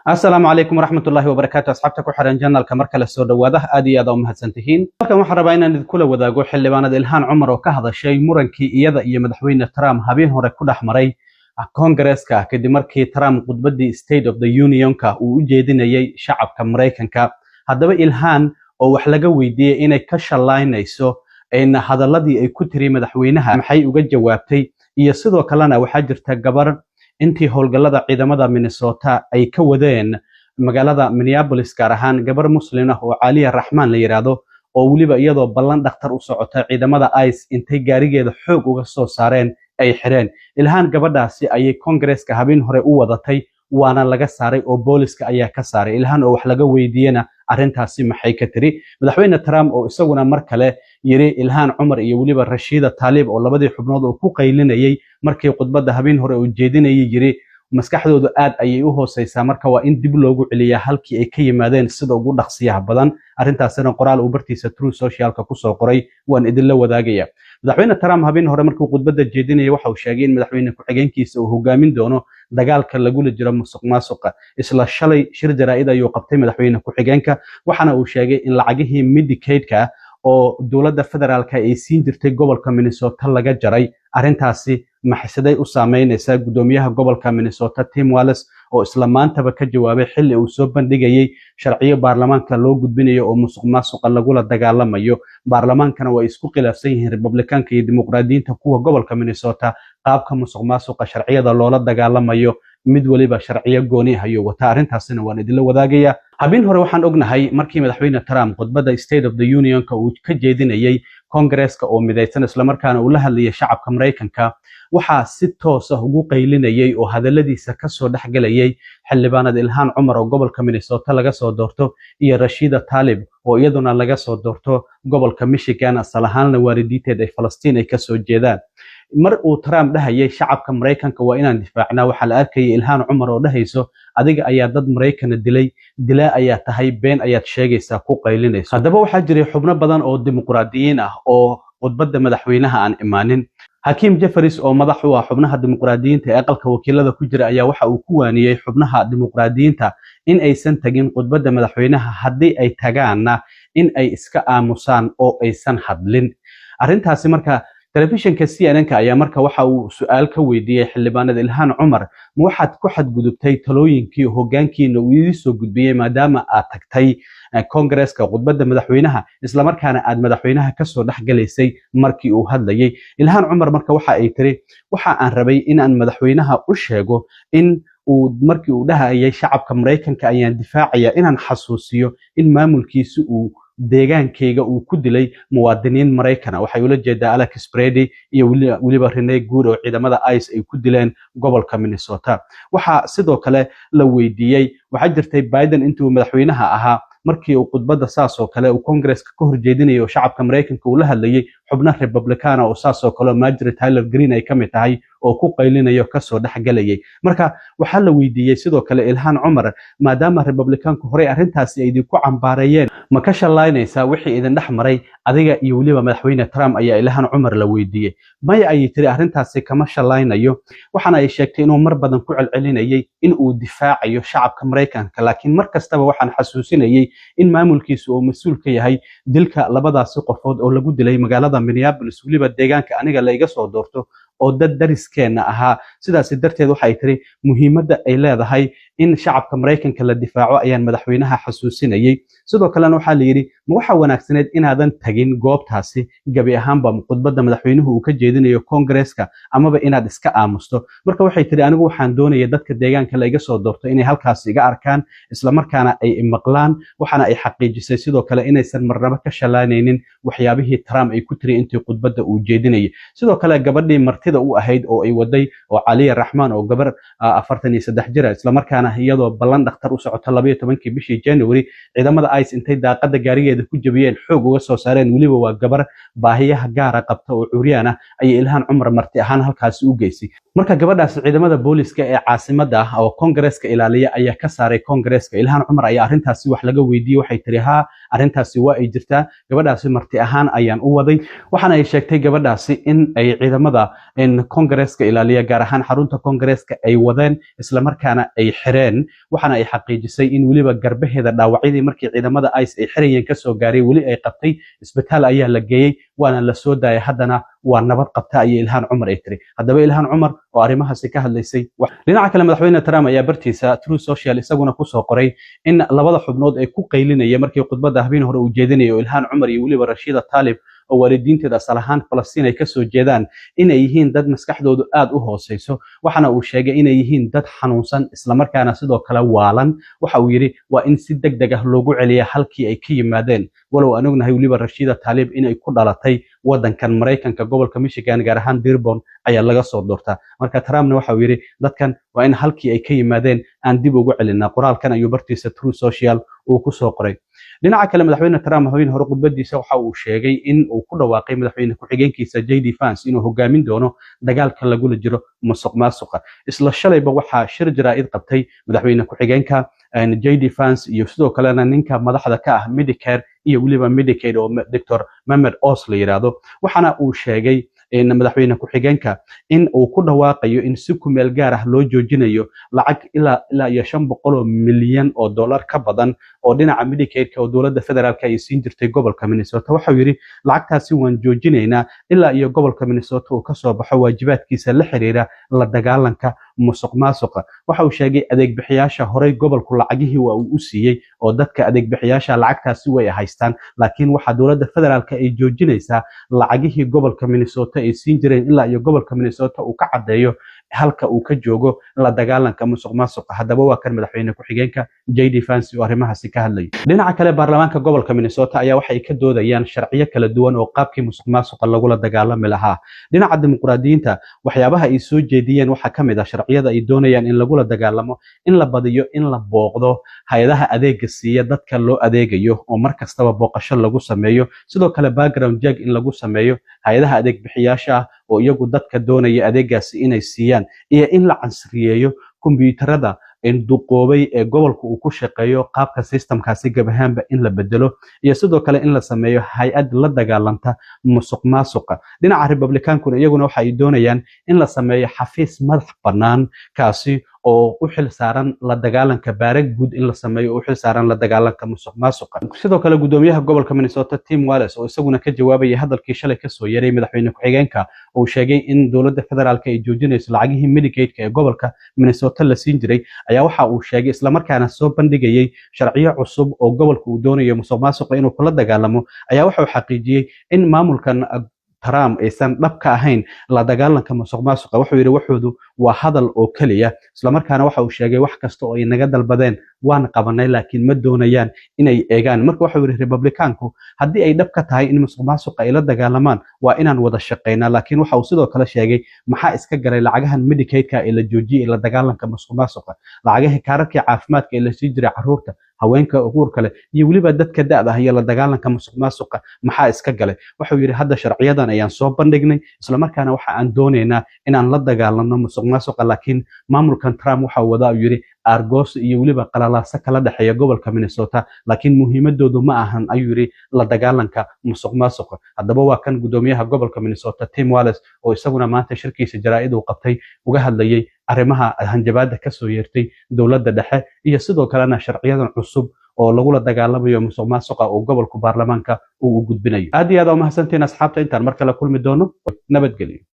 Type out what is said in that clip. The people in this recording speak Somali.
السلام عليكم ورحمة الله وبركاته. أصحابتك وحرن جنة الكمركة للسودة واضح آدي هذا ومهتسنتهين. لكن وحربين أن كل وذاقو حل بان إلهان عمر وكهذا الشيء مرنكي إيذا إيه مدحوين ترام هبين هو كل أحمري كونغرس كدي مركي ترام قد بدي State of the Union وجدنا يي شعب كأمريكان هذا إلهان أو حلقة ويدي إن كشلاين يسو إن هذا الذي يكتري مدحوينها محي وجد جوابتي يصيدوا كلنا وحجر تجبر intii howlgallada ciidamada Minnesota ay ka wadeen magaalada Minneapolis gaar ahaan gabar muslim ah oo Caliya Raxmaan la yiraahdo oo waliba iyadoo ballan dhakhtar u socota ciidamada ICE intay gaarigeeda xoog uga soo saareen ay xireen ilhaan gabadhaasi ayay Congress-ka habeen hore u wadatay waana laga saaray oo booliska ayaa ka saaray ilhaan oo wax laga weydiiyana arrintaasi maxay ka tiri madaxweyne Trump oo isaguna mar kale yiri ilhaan Umar iyo waliba Rashida Tlaib oo labadii xubnood oo ku qaylinayay markii khudbadda habeen hore uu jeedinayay yiri maskaxdoodu aad ayay u hooseysaa marka waa in dib loogu celiyaa halkii ay ka yimaadeen sida ugu dhaqsiyaha badan arrintaasina qoraal uu bartiisa True Social-ka ku soo qoray waan idin la wadaagaya madaxweyne Trump habeen hore markii khudbadda jeedinayay waxa uu sheegay in madaxweyne ku-xigeenkiisa uu hogaamin doono dagaalka lagu jiro musuqmaasuqa isla shalay shir jaraa'id ayuu qabtay madaxweyne ku-xigeenka waxana uu sheegay in lacagihii Medicaid-ka oo dawladda federaalka ay siin jirtay gobolka Minnesota laga jaray arrintaasi maxsiday u saameynaysa gudoomiyaha gobolka Minnesota Tim Walz oo isla maantaba ka jawaabay xilli uu soo bandhigayay sharciyo baarlamaanka loo gudbinayo oo musuqmaasuqa lagu la dagaalamayo baarlamaankana way isku khilaafsan yihiin Republicaanka iyo Dimuqraadiyiinta kuwa gobolka Minnesota qaabka musuqmaasuqa sharciyada loola dagaalamayo mid waliba sharciyo gooni ah ayuu wata arrintaasina waan idin la wadaagaya habeen hore waxaan ognahay markii madaxweyne Trump khudbadda State of the Union-ka uu ka jeedinayay Congress-ka oo midaysan isla markaana uu la hadlayay shacabka Mareykanka waxa si toos ah ugu qaylinayay oo hadaladiisa ka soo dhaxgalayay xildhibaanada Ilhaan Umar oo gobolka Minnesota laga soo doorto iyo Rashida Tlaib oo iyaduna laga soo doorto gobolka Michigan asalahaanna waalidiinteed ay Falastiin ay ka soo jeedaan mar uu Trump dhahayay shacabka Mareykanka waa inaan difaacnaa waxa la arkayay Ilhaan Umar oo dhahayso adiga ayaa dad Mareykan dilay ayaa tahay been ayaad sheegaysaa ku qaylinayso hadaba waxa jiray xubno badan oo dimuqraadiyiin ah oo khudbadda madaxweynaha aan imaanin Hakim Jeffries oo madax u ah xubnaha dimuqraadiyiinta ee aqalka wakiilada ku jira ayaa waxa uu ku waaniyay xubnaha dimuqraadiyiinta in aysan tagin khudbadda madaxweynaha haddii ay tagaana in ay iska aamusaan oo aysan hadlin arrintaasi marka telefishinka CNN-ka ayaa marka waxa uu su'aal ka weydiiyay xildhibaanada Ilhaan Umar ma waxaad ku xadgudubtay talooyinkii hoggaankiina uu idin soo gudbiyay maadaama aad tagtay Congress-ka khudbadda madaxweynaha isla markaana aad madaxweynaha ka soo dhaxgalaysay markii uu hadlayay Ilhaan Umar marka waxa ay tiri waxa aan rabay in aan madaxweynaha u sheego in uu markii uu dhahayay shacabka Mareykanka ayaan difaacaya inaan xasuusiyo in maamulkiisu uu deegaankayga uu ku dilay muwaadiniin Mareykan waxay ula jeedaa Alex Brady iyo waliba Renee Good oo ciidamada ICE ay ku dileen gobolka Minnesota waxa sidoo kale la weydiiyay waxa jirtay Biden intuu madaxweynaha ahaa markii uu khudbadda saas oo kale uu Congress-ka ka horjeedinayo shacabka Mareykanka uu la hadlayay xubno Republican oo saas oo kale Marjorie Taylor Greene ay ka mid tahay oo ku qaylinayo ka soo dhaxgalayay marka waxa la weydiiyay sidoo kale Ilhaan Umar maadaama Republicaanku hore arrintaasi ay ku cambaarayeen ma ka shalaynaysaa wixii idin dhaxmaray adiga iyo waliba madaxweyne Trump ayaa Ilhaan Umar la weydiiyay maya ay tiri arrintaasi kama shalaynayo waxana ay sheegtay inuu mar badan ku celcelinayay in uu difaacayo shacabka Mareykanka laakiin mar kastaba waxaan xasuusinayay in maamulkiisu uu mas'uul ka yahay dilka labadaas qofood oo lagu dilay magaalada Minneapolis waliba deegaanka aniga la iga soo doorto oo dad dariskeena ahaa sidaas darteed waxa ay tiri muhiimadda ay leedahay in shacabka Mareykanka la difaaco ayaan madaxweynaha xasuusinayay sidoo kale waxa la yiri ma waxa wanaagsaneed inaadan tagin goobtaasi gabi ahaanba khudbadda madaxweynuhu uu ka jeedinayo Congress-ka amaba inaad iska aamusto marka waxay tiri anigu waxaan doonayaa dadka deegaanka la iga soo doorto inay halkaas iga arkaan isla markaana ay maqlaan waxana ay xaqiijisay sidoo kale inaysan marnaba ka shalaanaynin waxyaabihii Trump ay ku tiri intii khudbadda uu jeedinayay sidoo kale gabadhii martida u ahayd oo ay waday oo Caliya Raxmaan oo gabar 43 jir isla markaana iyadoo ballan dhakhtar u socota 12 bishii January ciidamada ICE intay daaqada gaarigeeda ku jabiyeen xoog uga soo saareen waliba waa gabar baahiyaha gaar ah qabta oo curyaana ay Ilhaan Umar marti ahaan halkaas u geysay marka gabadhaas ciidamada booliska ee caasimadda oo Congress-ka ilaaliya ayaa ka saaray Congress-ka Ilhaan Umar ayaa arrintaasi wax laga weydiiyay waxay tiri ha arrintaasi waa ay jirtaa gabadhaasi marti ahaan ayaan u waday waxana ay sheegtay gabadhaasi in ay ciidamada in Congress-ka ilaaliya gaar ahaan xarunta Congress-ka ay wadeen isla markaana ay xireen waxaana ay xaqiijisay in waliba garbaheeda dhaawacyadii markii ciidamada ICE ay xirayeen ka soo gaaray wali ay qabtay isbitaal ayaa la geeyay waana la soo daayay haddana waa nabad qabta ayay Ilhaan Cumar ay tiri haddaba Ilhaan Cumar oo arrimahaasi ka hadlaysay dhinaca kale madaxweyne Trump ayaa bartiisa Truth Social isaguna ku soo qoray in labada xubnood ay ku qaylinayeen markii khudbadda habeen hore uu jeedinayay Ilhaan Cumar iyo waliba Rashida Tlaib oo waalidiinteeda asal ahaan Falastiin ay ka soo jeedaan inay yihiin dad maskaxdoodu aad u hooseyso waxana uu sheegay inay yihiin dad xanuunsan isla markaana sidoo kale waalan waxa uu yiri waa in si degdeg ah loogu celiyo halkii ay ka yimaadeen walow aan ognahay waliba Rashida Tlaib inay ku dhalatay wadankan Mareykanka gobolka Michigan gaar ahaan Dearborn ayaa laga soo doortaa marka Trumpna waxa uu yiri dadkan waa in halkii ay ka yimaadeen aan dib ugu celinaa qoraalkan ayuu bartiisa Truth Social uu ku soo qoray dhinaca kale madaxweyne Trump habeen hore khudbadiisa waxa uu sheegay in uu ku dhawaaqay madaxweyne ku-xigeenkiisa JD Vance inuu hogaamin doono dagaalka lagula jiro musuqmaasuqa isla shalayba waxa shir jaraa'id qabtay madaxweyne ku-xigeenka JD Vance iyo sidoo kalena ninka madaxda ka ah Medicare iyo waliba Medicaid oo Dr. Mehmet Oz la yiraahdo waxaana uu sheegay in madaxweyne ku-xigeenka in uu ku dhawaaqayo in si ku meel gaar ah loo joojinayo lacag ilaa iyo 500 milyan oo dollar ka badan oo dhinaca Medicaid-ka oo dowladda federaalka ay siin jirtay gobolka Minnesota waxa uu yiri lacagtaasi waan joojinaynaa ilaa iyo gobolka Minnesota uu ka soo baxo waajibaadkiisa la xiriira la dagaalanka musuqmaasuqa waxa uu sheegay adeeg bixiyaasha horey gobolku lacagihii waa uu u siiyay oo dadka adeeg bixiyaasha lacagtaasi way haystaan laakiin waxa dowladda federaalka ay joojinaysaa lacagihii gobolka Minnesota ay siin jireen ilaa iyo gobolka Minnesota uu ka cadeeyo halka uu ka joogo la dagaalanka musuqmaasuqa haddaba waa kan madaxweyne ku-xigeenka JD Vance oo arrimahaasi ka hadlay dhinaca kale baarlamaanka gobolka Minnesota ayaa waxay ka doodayaan sharciyo kala duwan oo qaabkii musuqmaasuqa lagula dagaalami lahaa dhinaca dimuqraadiyiinta waxyaabaha ay soo jeediyeen waxa ka mid ah sharciyada ay doonayaan in lagula dagaalamo in la badiyo in la booqdo hay'adaha adeegga siiya dadka loo adeegayo oo markastaba booqasho lagu sameeyo sidoo kale background check in lagu sameeyo hay'adaha adeeg bixiyaasha oo iyagu dadka doonaya adeegaasi inay siiyaan iyo in la casriyeeyo kombiyuutarada duqoobay ee gobolka uu ku shaqeeyo qaabka systemkaasi gabahaanba in la bedelo iyo sidoo kale in la sameeyo hay'ad la dagaalanta musuqmaasuqa dhinaca Republicaankuna iyaguna waxa ay doonayaan in la sameeyo xafiis madax bannaan kaasi oo u xil saaran la dagaalanka baarag guud in la sameeyo u xil saaran la dagaalanka musuqmaasuqa sidoo kale gudoomiyaha gobolka Minnesota Tim Walz oo isaguna ka jawaabay hadalkii shalay ka soo yaray madaxweyne ku-xigeenka oo sheegay in dowladda federaalka ay joojinayso lacagihii Medicaid-ka ee gobolka Minnesota la siin jiray ayaa waxa uu sheegay isla markaana soo bandhigayay sharciyo cusub oo gobolka uu doonayo musuqmaasuqa inuu kula dagaalamo ayaa waxa uu xaqiijiyay in maamulkan Trump aysan dhab ka ahayn la dagaalanka musuqmaasuqa wuxuu yiri waxoodu waa hadal oo kaliya isla markaana waxa uu sheegay wax kasta oo ay naga dalbadeen waan qabanay laakiin ma doonayaan inay eegaan marka waxa uu yiri Republicaanku haddii ay dhab ka tahay in musuqmaasuqa ay la dagaalamaan waa inaan wada shaqeynaa laakiin waxa uu sidoo kale sheegay maxaa iska galay lacagahan Medicaid-ka ee la joojiyay la dagaalanka musuqmaasuqa lacagaha kaararka caafimaadka ee la sii jiray carruurta haweenka uguurka leh iyo waliba dadka da'da ah iyo la dagaalanka musuqmaasuqa maxaa iska galay wuxuu yiri hadda sharciyadan ayaan soo bandhignay isla markaana waxa aan doonaynaa inaan la dagaalano musuqmaasuqa laakiin maamulkan Trump waxa uu wadaa yiri argos iyo waliba qalalaasa kala dhaxeeya gobolka Minnesota laakiin muhiimadoodu ma ahan ayuu yiri la dagaalanka musuqmaasuqa haddaba waa kan gudoomiyaha gobolka Minnesota Tim Walz oo isaguna maanta shirkiisa jaraa'id uu qabtay uga hadlayay arrimaha hanjabaadda ka soo yeertay dowladda dhexe iyo sidoo kalena sharciyadan cusub oo lagula dagaalamayo musuqmaasuqa oo gobolka baarlamaanka uu u gudbinayo aad iyo aad u mahadsantiin asxaabta intaan mar kale kulmi doono nabadgelyo